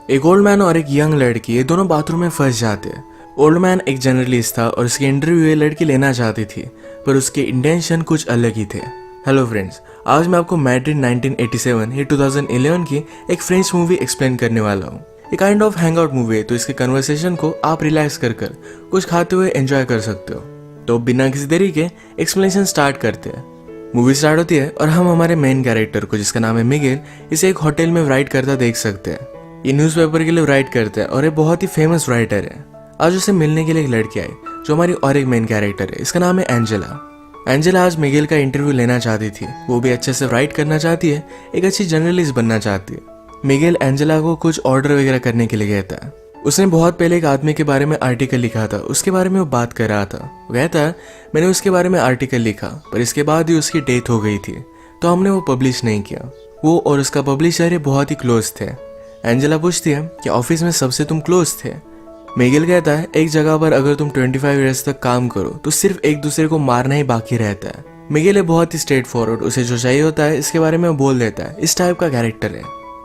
एक old man और एक यंग लड़की ये दोनों बाथरूम में फंस जाते हैं। ओल्ड मैन एक जर्नलिस्ट था और उसकी इंटरव्यू ये लड़की लेना चाहती थी, पर उसके इंटेंशन कुछ अलग ही थे। हेलो फ्रेंड्स, आज मैं आपको मैड्रिड 1987 या 2011 की एक फ्रेंच मूवी एक्सप्लेन करने वाला हूँ। ये kind of hang out movie है, तो इसके कन्वर्सेशन को आप रिलैक्स कर कुछ खाते हुए एंजॉय कर सकते हो। तो बिना किसी देरी के एक्सप्लेनेशन स्टार्ट करते हैं। मूवी स्टार्ट होती है और हम हमारे मेन कैरेक्टर को, जिसका नाम है मिगेल, इसे एक होटल में राइट करता देख सकते हैं। ये न्यूज़पेपर के लिए राइट करते हैं और ये बहुत ही फेमस राइटर है। आज उसे मिलने के लिए एक लड़की आई जो हमारी और एक मेन कैरेक्टर है, इसका नाम है एंजेला। एंजेला आज मिगेल का इंटरव्यू लेना चाहती थी, वो भी अच्छे से राइट करना चाहती है, एक अच्छी जर्नलिस्ट बनना चाहती है। मिगेल एंजेला को कुछ ऑर्डर वगैरह करने के लिए कहता है। उसने बहुत पहले एक आदमी के बारे में आर्टिकल लिखा था, उसके बारे में वो बात कर रहा था। वो कहता है मैंने उसके बारे में आर्टिकल लिखा, पर इसके बाद ही उसकी डेथ हो गई थी, तो हमने वो पब्लिश नहीं किया। वो और उसका पब्लिशर ये बहुत ही क्लोज थे। एंजेला पूछती है कि ऑफिस में सबसे तुम क्लोज थे। मिगेल कहता है एक जगह पर अगर तुम 25 ईयर्स तक काम करो तो सिर्फ एक दूसरे को मारना ही बाकी रहता है। मिगेल बहुत ही स्ट्रेट फॉरवर्ड, उसे जो चाहिए होता है इसके बारे में वो बोल देता है, इस टाइप का कैरेक्टर है।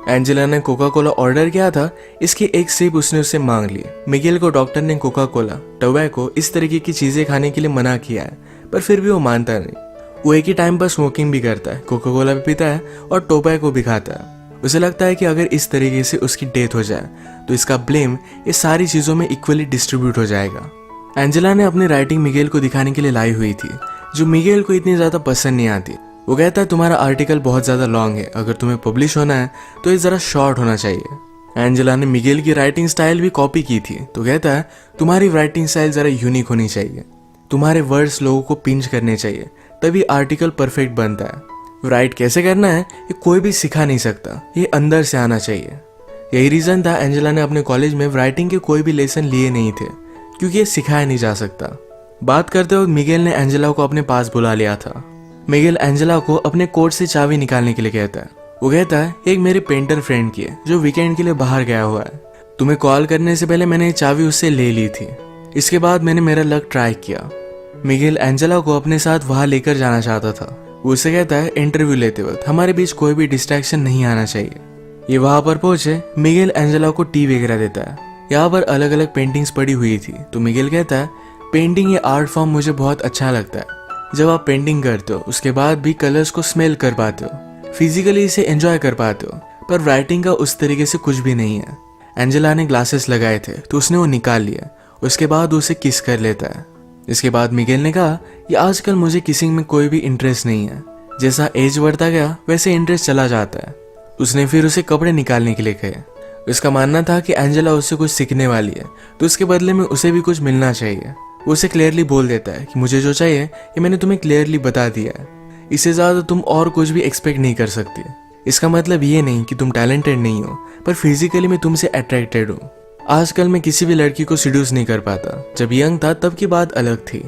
एंजेला ने कोका कोला ऑर्डर किया था, इसकी एक सिप उसने उससे मांग ली। मिगेल को डॉक्टर ने कोका कोला, टोबैको इस तरीके की चीजें खाने के लिए मना किया है, पर फिर भी वो मानता नहीं। वो एक ही टाइम पर स्मोकिंग भी करता है, कोका कोला भी पीता है और टोबैको भी खाता है। उसे लगता है कि अगर इस तरीके से उसकी डेथ हो जाए तो इसका ब्लेम ये सारी चीजों में इक्वली डिस्ट्रीब्यूट हो जाएगा। एंजेला ने अपनी राइटिंग मिगेल को दिखाने के लिए लाई हुई थी, जो मिगेल को इतनी ज्यादा पसंद नहीं आती। वो कहता है तुम्हारा आर्टिकल बहुत ज्यादा लॉन्ग है, अगर तुम्हें पब्लिश होना है तो ये जरा शॉर्ट होना चाहिए। एंजेला ने मिगेल की राइटिंग स्टाइल भी कॉपी की थी, तो कहता है तुम्हारी राइटिंग स्टाइल जरा यूनिक होनी चाहिए, तुम्हारे वर्ड्स लोगों को पिंच करने चाहिए, तभी आर्टिकल परफेक्ट बनता है। राइट कैसे करना है ये कोई भी सिखा नहीं सकता, ये अंदर से आना चाहिए। यही रीजन था एंजेला ने अपने कॉलेज में राइटिंग के कोई भी लेसन लिए नहीं थे, क्योंकि ये सिखाया नहीं जा सकता। बात करते वक्त मिगेल ने एंजेला को अपने पास बुला लिया था। मिगेल एंजेला को अपने कोट से चाबी निकालने के लिए कहता है। वो कहता है एक मेरे पेंटर फ्रेंड की है जो वीकेंड के लिए बाहर गया हुआ है, तुम्हें कॉल करने से पहले मैंने चाबी उससे ले ली थी, इसके बाद मैंने मेरा लक ट्राई किया। मिगेल एंजेला को अपने साथ वहां लेकर जाना चाहता था। वो उसे कहता है इंटरव्यू लेते वक्त हमारे बीच कोई भी डिस्ट्रैक्शन नहीं आना चाहिए। ये वहां पर पहुंचे, मिगेल एंजेला को टी वगैरह देता है। यहाँ पर अलग अलग पेंटिंग्स पड़ी हुई थी, तो मिगेल कहता है पेंटिंग ये आर्ट फॉर्म मुझे बहुत अच्छा लगता है। जब आप पेंटिंग करते हो उसके बाद भी कलर्स को स्मेल कर पाते हो, फिजिकली इसे एंजॉय कर पाते हो, पर राइटिंग का उस तरीके से कुछ भी नहीं है। एंजेला ने ग्लासेस लगाए थे तो उसने वो निकाल लिया, उसके बाद उसे किस कर लेता है। इसके बाद मिगेल ने कहा कि आजकल मुझे किसिंग में कोई भी इंटरेस्ट नहीं है, जैसा एज बढ़ता गया वैसे इंटरेस्ट चला जाता है। उसने फिर उसे कपड़े निकालने के लिए कहे। उसका मानना था कि एंजेला उससे कुछ सीखने वाली है, तो उसके बदले में उसे भी कुछ मिलना चाहिए। वो उसे क्लियरली बोल देता है कि मुझे जो चाहिए ये मैंने तुम्हें क्लियरली बता दिया है, इससे ज्यादा तुम और कुछ भी एक्सपेक्ट नहीं कर सकती। इसका मतलब ये नहीं कि तुम टैलेंटेड नहीं हो, पर फिजिकली मैं तुमसे अट्रैक्टेड हूँ। आजकल मैं किसी भी लड़की को सीड्यूस नहीं कर पाता, जब यंग था तब की बात अलग थी।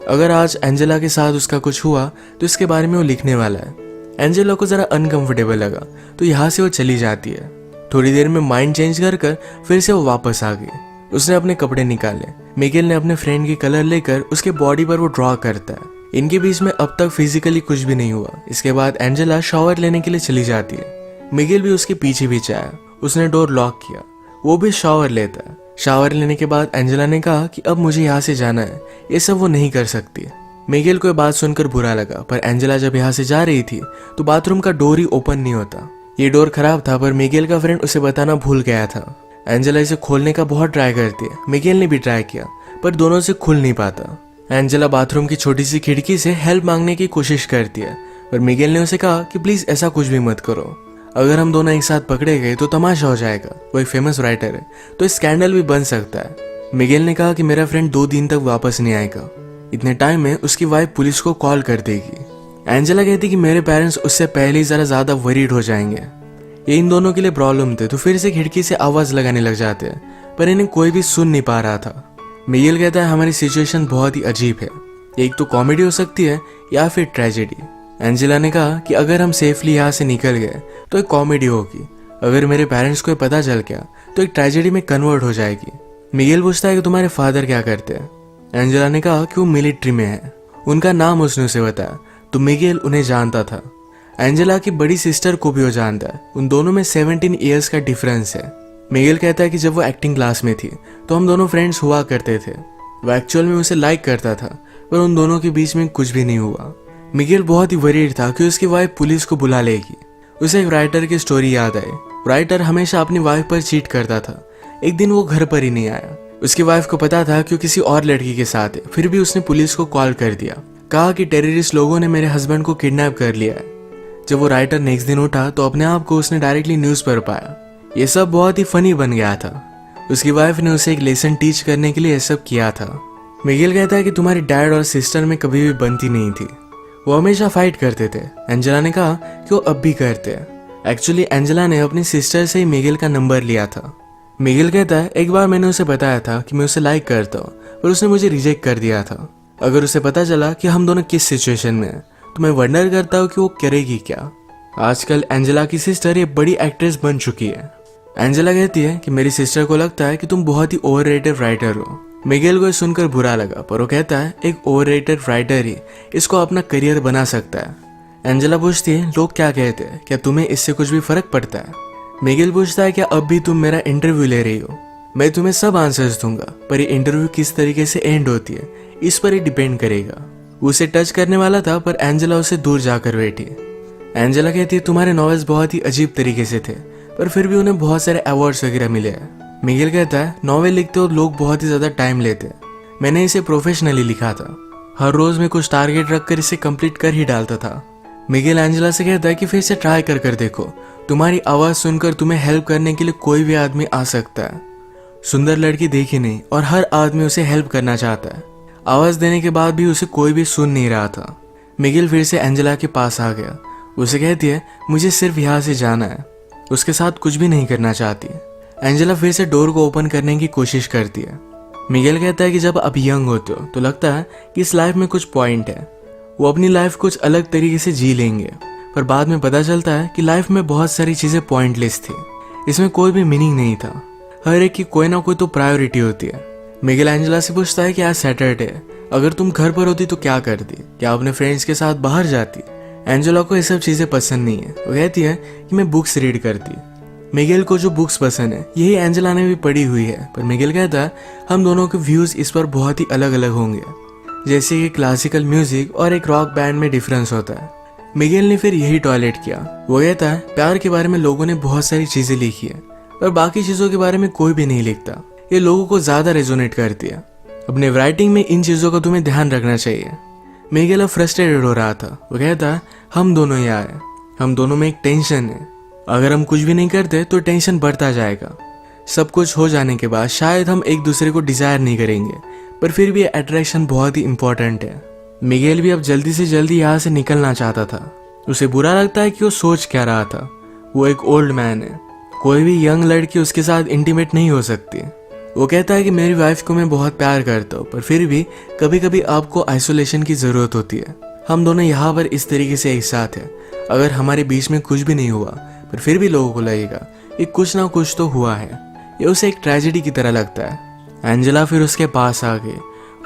अगर आज एंजेला के साथ उसका कुछ हुआ तो इसके बारे में वो लिखने वाला है। एंजेला को जरा अनकंफर्टेबल लगा तो यहाँ से वो चली जाती है। थोड़ी देर में माइंड चेंज कर फिर से वो वापस आ गई। उसने अपने कपड़े निकाले। मिगेल ने अपने फ्रेंड की कलर लेकर उसके बॉडी पर वो ड्रॉ करता है। इनके बीच में अब तक फिजिकली कुछ भी नहीं हुआ। इसके बाद एंजेला शावर लेने के लिए चली जाती है। मिगेल भी उसके पीछे पीछे आया। उसने डोर लॉक किया, वो भी शावर लेता है। शावर लेने के बाद एंजेला ने कहा कि अब मुझे यहाँ से जाना है, ये सब वो नहीं कर सकती। मिगेल को ये बात सुनकर बुरा लगा, पर एंजेला जब यहाँ से जा रही थी तो बाथरूम का डोर ही ओपन नहीं होता। ये डोर खराब था, पर मिगेल का फ्रेंड उसे बताना भूल गया था। एंजेला इसे खोलने का बहुत ट्राई करती है। मिगेल ने भी ट्राई किया, पर दोनों से खुल नहीं पाता। एंजेला बाथरूम की छोटी सी खिड़की से हेल्प मांगने की कोशिश करती है, पर मिगेल ने उसे कहा कि प्लीज ऐसा कुछ भी मत करो, अगर हम दोनों एक साथ पकड़े गए तो तमाशा हो जाएगा। वो एक फेमस राइटर है, तो स्कैंडल भी बन सकता है। मिगेल ने कहा कि मेरा फ्रेंड 2 दिन तक वापस नहीं आएगा, इतने टाइम में उसकी वाइफ पुलिस को कॉल कर देगी। एंजेला कहती कि मेरे पेरेंट्स उससे पहले ही जरा ज्यादा वरीड हो जाएंगे। ये इन दोनों के लिए प्रॉब्लम थे, तो फिर से खिड़की से आवाज लगाने लग जाते हैं, पर इन्हें कोई भी सुन नहीं पा रहा था। मिगेल कहता है हमारी सिचुएशन बहुत ही अजीब है, एक तो कॉमेडी हो सकती है या फिर ट्रेजेडी। एंजेला ने कहा कि अगर हम सेफली यहाँ से निकल गए तो एक कॉमेडी होगी, अगर मेरे पेरेंट्स को पता चल गया तो एक ट्रेजेडी में कन्वर्ट हो जाएगी। मिगेल पूछता है कि तुम्हारे फादर क्या करते हैं। एंजेला ने कहा कि वो मिलिट्री में है। उनका नाम उसने उसे बताया, तो मिगेल उन्हें जानता था। एंजेला की बड़ी सिस्टर को भी वो जानता है। उन दोनों में 17 ईयर्स का डिफरेंस है। मिगेल कहता है कि जब वो एक्टिंग क्लास में थी तो हम दोनों फ्रेंड्स हुआ करते थे। वो एक्चुअल में उसे लाइक करता था, पर उन दोनों के बीच में कुछ भी नहीं हुआ। मिगेल बहुत ही वरीड था कि उसकी वाइफ पुलिस को बुला लेगी। उसे एक राइटर की स्टोरी याद आई। राइटर हमेशा अपनी वाइफ पर चीट करता था। एक दिन वो घर पर ही नहीं आया। उसकी वाइफ को पता था कि वो किसी और लड़की के साथ है, फिर भी उसने पुलिस को कॉल कर दिया। कहा कि टेररिस्ट लोगों ने मेरे हस्बैंड को किडनैप कर लिया है। जब वो राइटर नेक्स्ट दिन उठा तो अपने आप को उसने डायरेक्टली न्यूज़ पर पाया। ये सब बहुत ही फनी बन गया था। उसकी वाइफ ने उसे एक लेसन टीच करने के लिए ये सब किया था। मिगेल कहता है कि तुम्हारी डैड और सिस्टर में कभी भी बनती नहीं थी, वो हमेशा फाइट करते थे। एंजेला ने कहा कि वो अब भी करते हैं। एक्चुअली एंजेला ने अपनी सिस्टर से ही मिगेल का नंबर लिया था। मिगेल कहता है एक बार मैंने उसे बताया था कि मैं उसे लाइक करता हूँ, पर उसने मुझे रिजेक्ट कर दिया था। अगर उसे पता चला कि हम दोनों किस सिचुएशन में हैं तो मैं वंडर करता हूँ कि वो करेगी क्या। आजकल एंजेला की सिस्टर एक बड़ी एक्ट्रेस बन चुकी है। एंजेला कहती है कि मेरी सिस्टर को लगता है कि तुम बहुत ही ओवररेटेड राइटर हो। मिगेल को सुनकर बुरा लगा, पर वो कहता है एक ओवररेटेड राइटर ही इसको अपना करियर बना सकता है। एंजेला पूछती है लोग क्या कहते हैं, क्या तुम्हें इससे कुछ भी फर्क पड़ता है। मिगेल पूछता है क्या अब भी तुम मेरा इंटरव्यू ले रही हो। मैं तुम्हें सब आंसर्स दूंगा, पर ये इंटरव्यू किस तरीके से एंड होती है इस पर ही डिपेंड करेगा। उसे टच करने वाला था, पर एंजेला उसे दूर जाकर बैठी। एंजेला कहती है तुम्हारे नॉवेल्स बहुत ही अजीब तरीके से थे, पर फिर भी उन्हें बहुत सारे अवार्ड्स वगैरह मिले हैं। मिगेल कहता है नॉवेल लिखते हो लोग बहुत ही ज्यादा टाइम लेते हैं, मैंने इसे प्रोफेशनली लिखा था। हर रोज में कुछ टारगेट रखकर इसे कंप्लीट कर ही डालता था। मिगेल एंजेला से कहता है कि फिर से ट्राई कर देखो, तुम्हारी आवाज सुनकर तुम्हें हेल्प करने के लिए कोई भी आदमी आ सकता है। सुंदर लड़की देखी नहीं और हर आदमी उसे हेल्प करना चाहता है। आवाज देने के बाद भी उसे कोई भी सुन नहीं रहा था। मिगेल फिर से एंजेला के पास आ गया। उसे कहती है मुझे सिर्फ यहाँ से जाना है, उसके साथ कुछ भी नहीं करना चाहती। एंजेला फिर से डोर को ओपन करने की कोशिश करती है। मिगेल कहता है कि जब आप यंग होते हो तो लगता है कि इस लाइफ में कुछ पॉइंट है, वो अपनी लाइफ कुछ अलग तरीके से जी लेंगे, पर बाद में पता चलता है कि लाइफ में बहुत सारी चीजें पॉइंटलेस थी। इसमें कोई भी मीनिंग नहीं था। हर एक की कोई ना कोई तो प्रायोरिटी होती है। मिगेल एंजेला से पूछता है कि आज सैटरडे है, अगर तुम घर पर होती तो क्या करती, क्या अपने फ्रेंड्स के साथ बाहर जाती। एंजेला को ये सब चीजें पसंद नहीं है। वो कहती है कि मैं बुक्स रीड करती। मिगेल को जो बुक्स पसंद है यही एंजेला ने भी पढ़ी हुई है, पर मिगेल कहता है हम दोनों के व्यूज इस पर बहुत ही अलग अलग होंगे, जैसे कि क्लासिकल म्यूजिक और एक रॉक बैंड में डिफरेंस होता है। मिगेल ने फिर यही टॉयलेट किया। वो कहता है प्यार के बारे में लोगों ने बहुत सारी चीजें लिखी है, पर बाकी चीजों के बारे में कोई भी नहीं लिखता। ये लोगों को ज्यादा रेजोनेट करती है। अपने राइटिंग में इन चीजों का तुम्हें ध्यान रखना चाहिए। मिगेल अब फ्रस्ट्रेटेड हो रहा था। वो कहता है हम दोनों यहाँ है, हम दोनों में एक टेंशन है, अगर हम कुछ भी नहीं करते तो टेंशन बढ़ता जाएगा। सब कुछ हो जाने के बाद शायद हम एक दूसरे को डिजायर नहीं करेंगे, पर फिर भी अट्रैक्शन बहुत ही इंपॉर्टेंट है। मिगेल भी अब जल्दी से जल्दी यहाँ से निकलना चाहता था। उसे बुरा लगता है कि वो सोच क्या रहा था। वो एक ओल्ड मैन है, कोई भी यंग लड़की उसके साथ इंटीमेट नहीं हो सकती। वो कहता है कि मेरी वाइफ को मैं बहुत प्यार करता हूँ, पर फिर भी कभी कभी आपको आइसोलेशन की जरूरत होती है। हम दोनों यहाँ पर इस तरीके से एक साथ है, अगर हमारे बीच में कुछ भी नहीं हुआ, पर फिर भी लोगों को लगेगा कि कुछ ना कुछ तो हुआ है। ये उसे एक ट्रेजेडी की तरह लगता है। एंजेला फिर उसके पास आ गई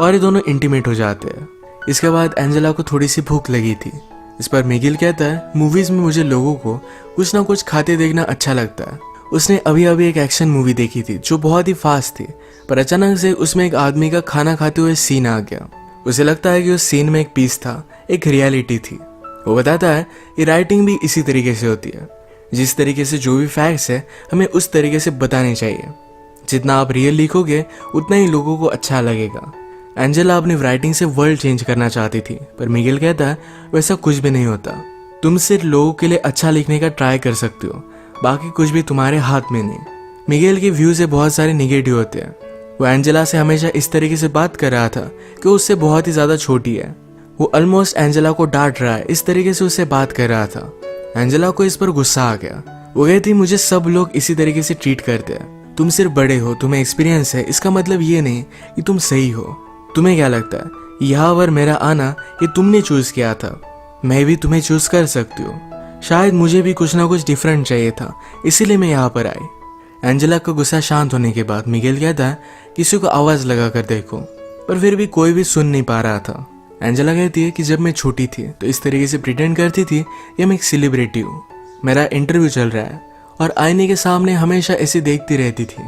और ये दोनों इंटीमेट हो जाते हैं। इसके बाद एंजेला को थोड़ी सी भूख लगी थी। इस पर मिगेल कहता है मूवीज में मुझे लोगों को कुछ ना कुछ खाते देखना अच्छा लगता है। उसने अभी अभी एक एक्शन मूवी देखी थी जो बहुत ही फास्ट थी, पर अचानक से उसमें एक आदमी का खाना खाते हुए सीन आ गया। उसे लगता है कि उस सीन में एक पीस था, एक रियलिटी थी। वो बताता है कि राइटिंग भी इसी तरीके से होती है, जिस तरीके से जो भी फैक्ट्स है हमें उस तरीके से बताने चाहिए। जितना आप रियल लिखोगे उतना ही लोगों को अच्छा लगेगा। एंजेला अपनी राइटिंग से वर्ल्ड चेंज करना चाहती थी, पर मिगेल कहता है वैसा कुछ भी नहीं होता। तुम सिर्फ लोगों के लिए अच्छा लिखने का ट्राई कर सकते हो, बाकी कुछ भी तुम्हारे हाथ में नहीं। मिगेल के व्यू से बहुत सारे निगेटिव होते हैं। वो एंजेला से हमेशा इस तरीके से बात कर रहा था कि उससे बहुत ही ज्यादा छोटी है। वो ऑलमोस्ट एंजेला को डांट रहा है, इस तरीके से उससे बात कर रहा था। एंजेला को इस पर गुस्सा आ गया। वो कहती मुझे सब लोग इसी तरीके से ट्रीट करते हैं, तुम सिर्फ बड़े हो, तुम्हें एक्सपीरियंस है, इसका मतलब ये नहीं कि तुम सही हो। तुम्हें क्या लगता है यहाँ पर मेरा आना ये तुमने चूज किया था? मैं भी तुम्हें चूज कर सकती हूँ। शायद मुझे भी कुछ ना कुछ डिफरेंट चाहिए था, इसीलिए मैं यहाँ पर आई। एंजेला का गुस्सा शांत होने के बाद मिगेल कहता है किसी को आवाज लगा कर देखो, पर फिर भी कोई भी सुन नहीं पा रहा था। एंजेला कहती है कि जब मैं छोटी थी तो इस तरीके से प्रिटेंड करती थी कि मैं एक सेलिब्रिटी हूँ, मेरा इंटरव्यू चल रहा है और आईने के सामने हमेशा ऐसे देखती रहती थी।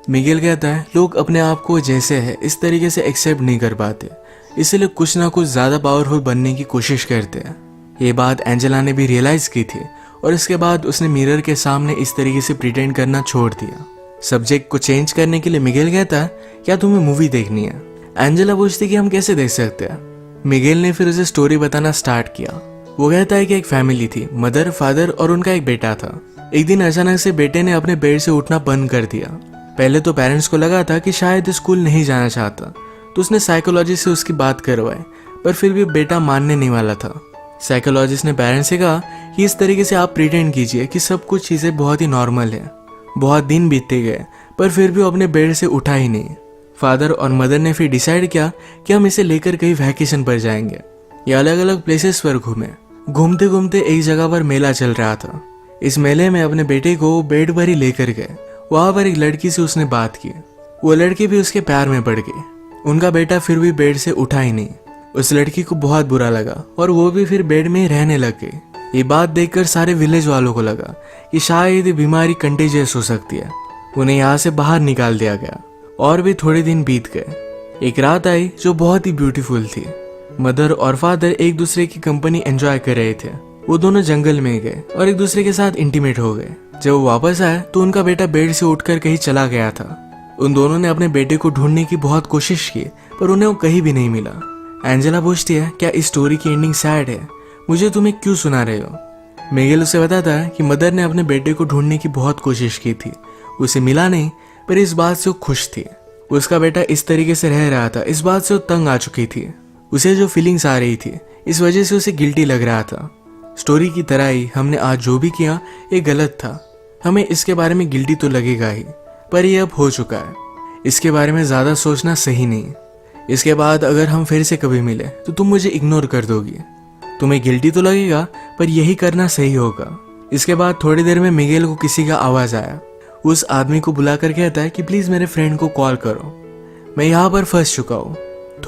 मिगेल कहता है लोग अपने आप को जैसे है इस तरीके से एक्सेप्ट नहीं कर पाते, इसलिए कुछ ना कुछ ज़्यादा पावरफुल बनने की कोशिश करते हैं। ये बात एंजेला ने भी रियलाइज़ की थी और इसके बाद उसने मिरर के सामने इस तरीके से प्रिटेंड करना छोड़ दिया। सब्जेक्ट को चेंज करने के लिए मिगेल कहता है क्या तुम्हें मूवी देखनी है। एंजेला पूछती कि हम कैसे देख सकते हैं। मिगेल ने फिर उसे स्टोरी बताना स्टार्ट किया। वो कहता है कि एक फैमिली थी, मदर, फादर और उनका एक बेटा था। एक दिन अचानक से बेटे ने अपने बेड से उठना बंद कर दिया। पहले तो पेरेंट्स को लगा था कि शायद स्कूल नहीं जाना चाहता, तो उसने साइकोलॉजिस्ट से उसकी बात करवाई, पर फिर भी बेटा मानने नहीं वाला था। साइकोलॉजिस्ट ने पेरेंट्स से कहा कि इस तरीके से आप प्रिटेंड कीजिए कि सब कुछ चीज़ें बहुत ही नॉर्मल है। बहुत दिन बीतते गए पर फिर भी वो अपने बेड से उठा ही नहीं। फादर और मदर ने फिर डिसाइड किया कि हम इसे लेकर कहीं वैकेशन पर जाएंगे। ये अलग अलग प्लेसेस पर घूमे। घूमते घूमते एक जगह पर मेला चल रहा था। इस मेले में अपने बेटे को बेड पर ही लेकर गए। वहां पर एक लड़की से उसने बात की। वो लड़की भी उसके प्यार में पड़ गई। उनका बेटा फिर भी बेड से उठा ही नहीं। उस लड़की को बहुत बुरा लगा और वो भी फिर बेड में ही रहने लग गई। ये बात देखकर सारे विलेज वालों को लगा कि शायद ये बीमारी कंटेजियस हो सकती है। उन्हें यहाँ से बाहर निकाल दिया गया और भी थोड़े दिन बीत गए। एक रात आई जो बहुत ही ब्यूटीफुल थी। मदर और फादर एक दूसरे की कंपनी एंजॉय कर रहे थे। वो दोनों जंगल में गए और एक दूसरे के साथ इंटीमेट हो गए। जब वो वापस आए तो उनका बेटा बेड से उठकर कहीं चला गया था। उन दोनों ने अपने बेटे को ढूंढने की बहुत कोशिश की पर उन्हें वो कहीं भी नहीं मिला। एंजेला पूछती है क्या इस स्टोरी की एंडिंग सैड है, मुझे तुम्हें क्यों सुना रहे हो। मिगेल उसे बताता है कि मदर ने अपने बेटे को ढूंढने की बहुत कोशिश की थी, उसे मिला नहीं, पर इस बात से वो खुश थी। उसका बेटा इस तरीके से रह रहा था, इस बात से वो तंग आ चुकी थी। उसे जो फीलिंग्स आ रही थी इस वजह से उसे गिल्टी लग रहा था। स्टोरी की तरह ही हमने आज जो भी किया ये गलत था। हमें इसके बारे में गिल्टी तो लगेगा ही, पर ये अब हो चुका है। इसके बारे में ज़्यादा सोचना सही नहीं। इसके बाद अगर हम फिर से कभी मिले तो तुम मुझे इग्नोर कर दोगी। तुम्हें गिल्टी तो लगेगा पर यही करना सही होगा। इसके बाद थोड़ी देर में मिगेल को किसी का आवाज़ आया। उस आदमी को बुलाकर कहता है कि प्लीज़ मेरे फ्रेंड को कॉल करो, मैं यहाँ पर फंस चुका हूँ।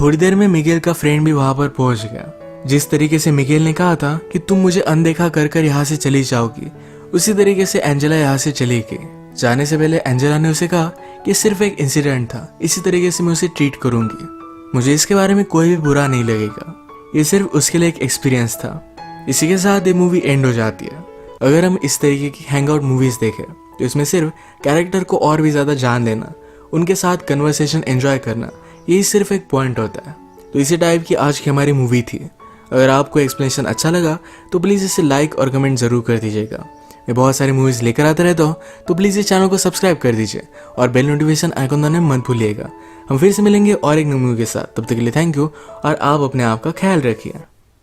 थोड़ी देर में मिगेल का फ्रेंड भी वहाँ पर पहुँच गया। जिस तरीके से मिगेल ने कहा था कि तुम मुझे अनदेखा कर कर यहाँ से चली जाओगी, उसी तरीके से एंजेला यहाँ से चली गई। जाने से पहले एंजेला ने उसे कहा कि सिर्फ एक इंसिडेंट था, इसी तरीके से मैं उसे ट्रीट करूंगी, मुझे इसके बारे में कोई भी बुरा नहीं लगेगा, ये सिर्फ उसके लिए एक एक्सपीरियंस था। इसी के साथ ये मूवी एंड हो जाती है। अगर हम इस तरीके की हैंगआउट मूवीज देखें तो इसमें सिर्फ कैरेक्टर को और भी ज़्यादा जान देना, उनके साथ कन्वर्सेशन एंजॉय करना, यही सिर्फ एक पॉइंट होता है। तो इसी टाइप की आज की हमारी मूवी थी। अगर आपको एक्सप्लेनेशन अच्छा लगा तो प्लीज़ इसे लाइक और कमेंट ज़रूर कर दीजिएगा। मैं बहुत सारी मूवीज़ लेकर आता रहता हूँ, तो प्लीज़ इस चैनल को सब्सक्राइब कर दीजिए और बेल नोटिफिकेशन आइकन दबाना मत भूलिएगा। हम फिर से मिलेंगे और एक नई मूवी के साथ। तब तक के लिए थैंक यू और आप अपने आप का ख्याल रखिए।